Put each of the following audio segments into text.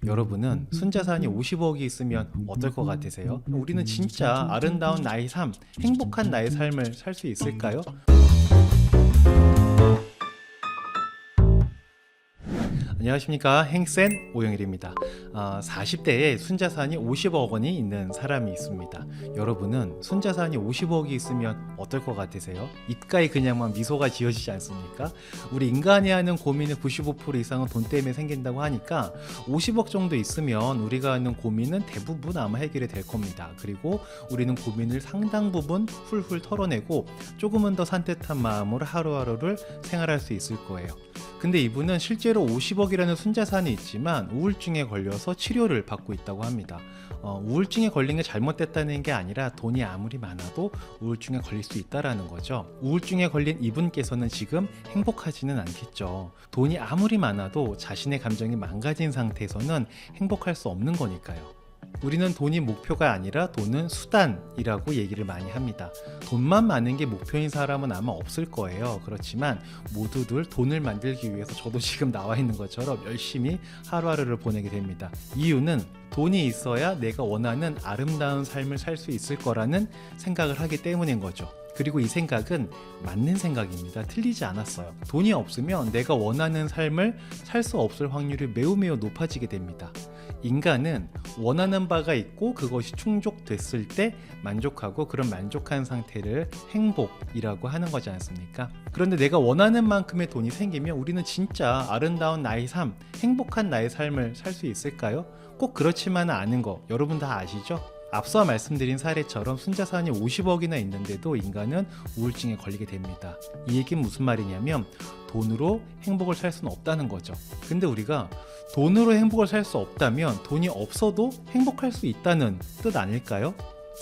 여러분은 순자산이 50억이 있으면 어떨 것 같으세요? 우리는 진짜 아름다운 나의 삶, 행복한 나의 삶을 살 수 있을까요? 안녕하십니까, 행센 오영일입니다. 40대에 순자산이 50억 원이 있는 사람이 있습니다. 여러분은 순자산이 50억이 있으면 어떨 것 같으세요? 입가에 그냥만 미소가 지어지지 않습니까? 우리 인간이 하는 고민의 95% 이상은 돈 때문에 생긴다고 하니까 50억 정도 있으면 우리가 하는 고민은 대부분 아마 해결이 될 겁니다. 그리고 우리는 고민을 상당 부분 훌훌 털어내고 조금은 더 산뜻한 마음으로 하루하루를 생활할 수 있을 거예요. 근데 이분은 실제로 50억이라는 순자산이 있지만 우울증에 걸려서 치료를 받고 있다고 합니다. 우울증에 걸린 게 잘못됐다는 게 아니라 돈이 아무리 많아도 우울증에 걸릴 수 있다라는 거죠. 우울증에 걸린 이분께서는 지금 행복하지는 않겠죠. 돈이 아무리 많아도 자신의 감정이 망가진 상태에서는 행복할 수 없는 거니까요. 우리는 돈이 목표가 아니라 돈은 수단이라고 얘기를 많이 합니다. 돈만 많은 게 목표인 사람은 아마 없을 거예요. 그렇지만 모두들 돈을 만들기 위해서 저도 지금 나와 있는 것처럼 열심히 하루하루를 보내게 됩니다. 이유는 돈이 있어야 내가 원하는 아름다운 삶을 살 수 있을 거라는 생각을 하기 때문인 거죠. 그리고 이 생각은 맞는 생각입니다. 틀리지 않았어요. 돈이 없으면 내가 원하는 삶을 살 수 없을 확률이 매우 높아지게 됩니다. 인간은 원하는 바가 있고 그것이 충족됐을 때 만족하고, 그런 만족한 상태를 행복이라고 하는 거지 않습니까? 그런데 내가 원하는 만큼의 돈이 생기면 우리는 진짜 아름다운 나의 삶, 행복한 나의 삶을 살 수 있을까요? 꼭 그렇지만은 않은 거 여러분 다 아시죠? 앞서 말씀드린 사례처럼 순자산이 50억이나 있는데도 인간은 우울증에 걸리게 됩니다. 이 얘기는 무슨 말이냐면 돈으로 행복을 살 수는 없다는 거죠. 근데 우리가 돈으로 행복을 살 수 없다면 돈이 없어도 행복할 수 있다는 뜻 아닐까요?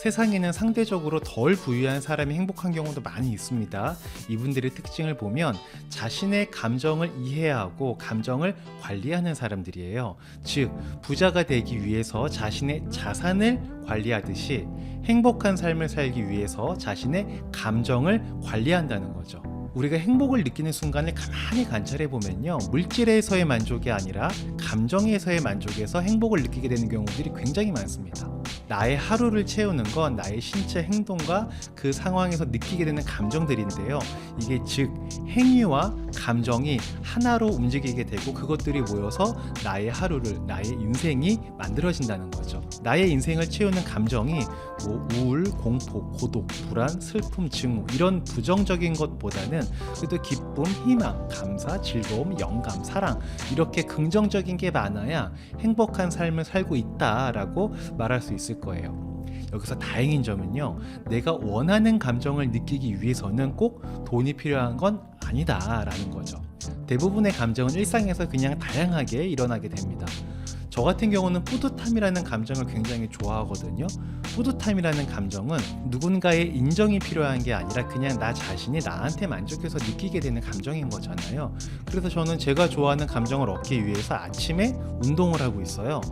세상에는 상대적으로 덜 부유한 사람이 행복한 경우도 많이 있습니다. 이분들의 특징을 보면 자신의 감정을 이해하고 감정을 관리하는 사람들이에요. 즉, 부자가 되기 위해서 자신의 자산을 관리하듯이 행복한 삶을 살기 위해서 자신의 감정을 관리한다는 거죠. 우리가 행복을 느끼는 순간을 가만히 관찰해 보면요, 물질에서의 만족이 아니라 감정에서의 만족에서 행복을 느끼게 되는 경우들이 굉장히 많습니다. 나의 하루를 채우는 건 나의 신체 행동과 그 상황에서 느끼게 되는 감정들인데요, 이게 즉 행위와 감정이 하나로 움직이게 되고 그것들이 모여서 나의 하루를, 나의 인생이 만들어진다는 거죠. 나의 인생을 채우는 감정이 우울, 공포, 고독, 불안, 슬픔, 증오, 이런 부정적인 것보다는 그래도 기쁨, 희망, 감사, 즐거움, 영감, 사랑, 이렇게 긍정적인 게 많아야 행복한 삶을 살고 있다라고 말할 수 있을 거예요. 여기서 다행인 점은요, 내가 원하는 감정을 느끼기 위해서는 꼭 돈이 필요한 건 아니다라는 거죠. 대부분의 감정은 일상에서 그냥 다양하게 일어나게 됩니다. 저 같은 경우는 뿌듯함이라는 감정을 굉장히 좋아하거든요. 뿌듯함이라는 감정은 누군가의 인정이 필요한 게 아니라 그냥 나 자신이 나한테 만족해서 느끼게 되는 감정인 거잖아요. 그래서 저는 제가 좋아하는 감정을 얻기 위해서 아침에 운동을 하고 있어요.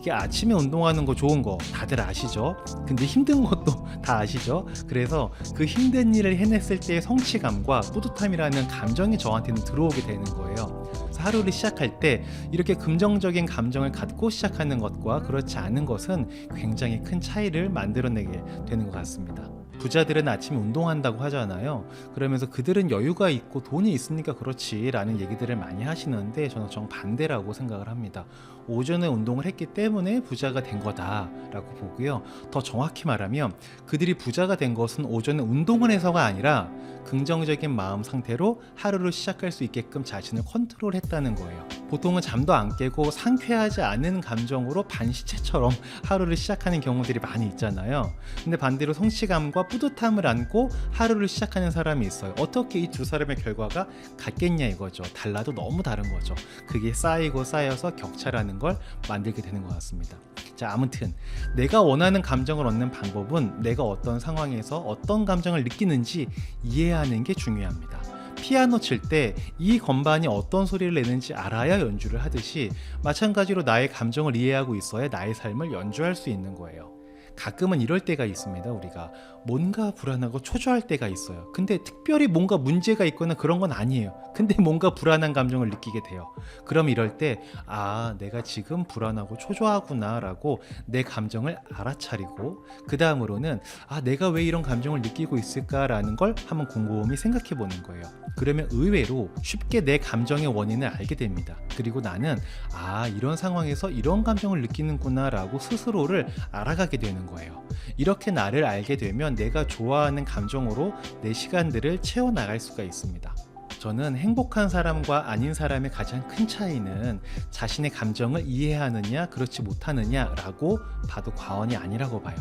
이게 아침에 운동하는 거 좋은 거 다들 아시죠? 근데 힘든 것도 다 아시죠? 그래서 그 힘든 일을 해냈을 때의 성취감과 뿌듯함이라는 감정이 저한테는 들어오게 되는 거예요. 하루를 시작할 때 이렇게 긍정적인 감정을 갖고 시작하는 것과 그렇지 않은 것은 굉장히 큰 차이를 만들어내게 되는 것 같습니다. 부자들은 아침에 운동한다고 하잖아요. 그러면서 그들은 여유가 있고 돈이 있으니까 그렇지 라는 얘기들을 많이 하시는데 저는 정반대라고 생각을 합니다. 오전에 운동을 했기 때문에 부자가 된 거다라고 보고요. 더 정확히 말하면 그들이 부자가 된 것은 오전에 운동을 해서가 아니라 긍정적인 마음 상태로 하루를 시작할 수 있게끔 자신을 컨트롤했다는 거예요. 보통은 잠도 안 깨고 상쾌하지 않은 감정으로 반시체처럼 하루를 시작하는 경우들이 많이 있잖아요. 근데 반대로 성취감과 뿌듯함을 안고 하루를 시작하는 사람이 있어요. 어떻게 이 두 사람의 결과가 같겠냐 이거죠. 달라도 너무 다른 거죠. 그게 쌓이고 쌓여서 격차라는 걸 만들게 되는 것 같습니다. 자, 아무튼 내가 원하는 감정을 얻는 방법은 내가 어떤 상황에서 어떤 감정을 느끼는지 이해하는 게 중요합니다. 피아노 칠 때 이 건반이 어떤 소리를 내는지 알아야 연주를 하듯이 마찬가지로 나의 감정을 이해하고 있어야 나의 삶을 연주할 수 있는 거예요. 가끔은 이럴 때가 있습니다. 우리가 뭔가 불안하고 초조할 때가 있어요. 근데 특별히 뭔가 문제가 있거나 그런 건 아니에요. 근데 뭔가 불안한 감정을 느끼게 돼요. 그럼 이럴 때 내가 지금 불안하고 초조하구나 라고 내 감정을 알아차리고, 그 다음으로는 내가 왜 이런 감정을 느끼고 있을까라는 걸 한번 곰곰이 생각해 보는 거예요. 그러면 의외로 쉽게 내 감정의 원인을 알게 됩니다. 그리고 나는 이런 상황에서 이런 감정을 느끼는구나 라고 스스로를 알아가게 되는 거예요. 이렇게 나를 알게 되면 내가 좋아하는 감정으로 내 시간들을 채워나갈 수가 있습니다. 저는 행복한 사람과 아닌 사람의 가장 큰 차이는 자신의 감정을 이해하느냐 그렇지 못하느냐라고 봐도 과언이 아니라고 봐요.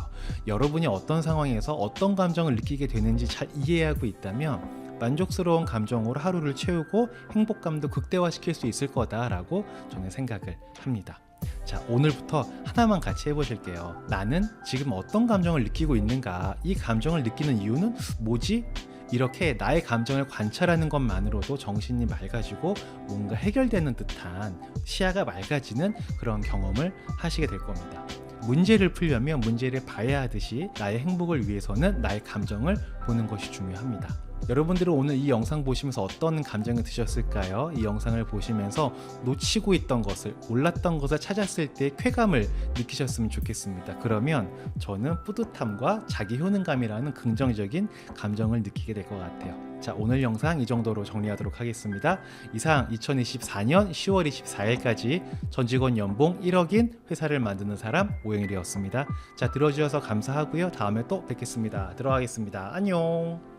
여러분이 어떤 상황에서 어떤 감정을 느끼게 되는지 잘 이해하고 있다면 만족스러운 감정으로 하루를 채우고 행복감도 극대화시킬 수 있을 거다라고 저는 생각을 합니다. 자, 오늘부터 하나만 같이 해보실게요. 나는 지금 어떤 감정을 느끼고 있는가? 이 감정을 느끼는 이유는 뭐지? 이렇게 나의 감정을 관찰하는 것만으로도 정신이 맑아지고 뭔가 해결되는 듯한, 시야가 맑아지는 그런 경험을 하시게 될 겁니다. 문제를 풀려면 문제를 봐야 하듯이 나의 행복을 위해서는 나의 감정을 보는 것이 중요합니다. 여러분들은 오늘 이 영상 보시면서 어떤 감정이 드셨을까요? 이 영상을 보시면서 놓치고 있던 것을, 몰랐던 것을 찾았을 때 쾌감을 느끼셨으면 좋겠습니다. 그러면 저는 뿌듯함과 자기 효능감이라는 긍정적인 감정을 느끼게 될 것 같아요. 자, 오늘 영상 이 정도로 정리하도록 하겠습니다. 이상 2024년 10월 24일까지 전 직원 연봉 1억인 회사를 만드는 사람 오영일이었습니다. 자, 들어주셔서 감사하고요. 다음에 또 뵙겠습니다. 들어가겠습니다. 안녕.